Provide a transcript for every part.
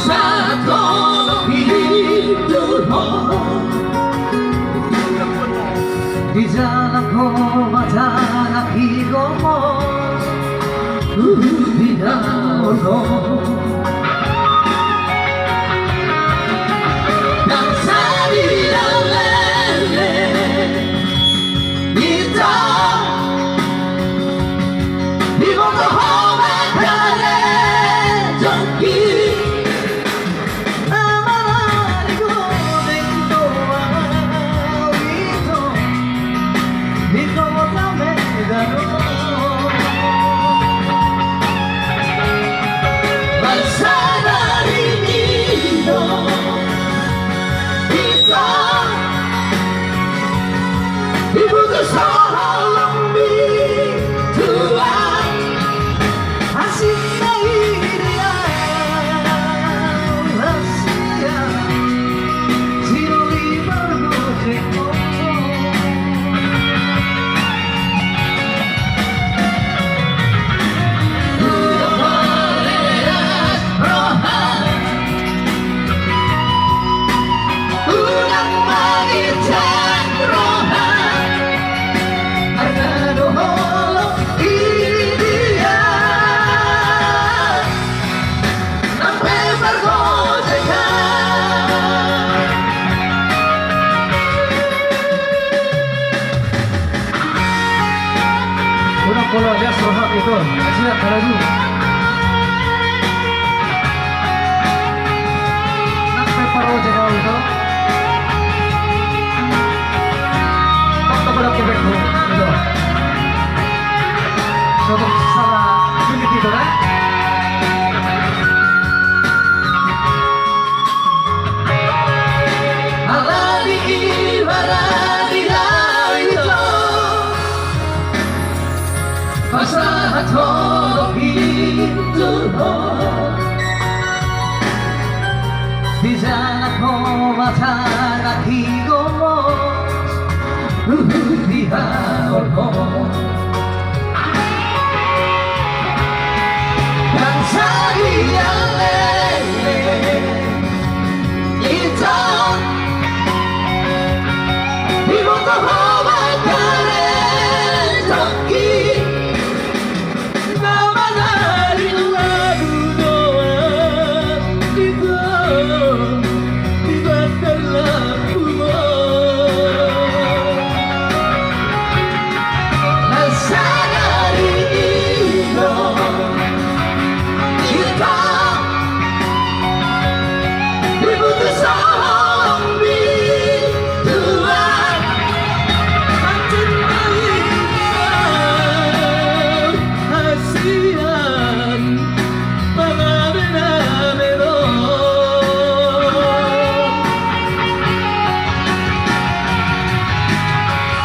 passato pintuho di sana ko matalaki ko mo Binaolo nang sabi ng lele ito di mo ko magkale jongki amarari ko dito ito dito mo tame daro Kalau dia sohak itu, saya kalau dulu. Nak peparo jaga itu. Tak pada kebek itu. Suatu salah sulit itu kan? Alali ibarani itu. Passato pintuho di sana ko matalaki ko mo Binaolo nang sabi ang lele ito di mo ko magkale jongki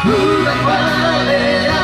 Una quale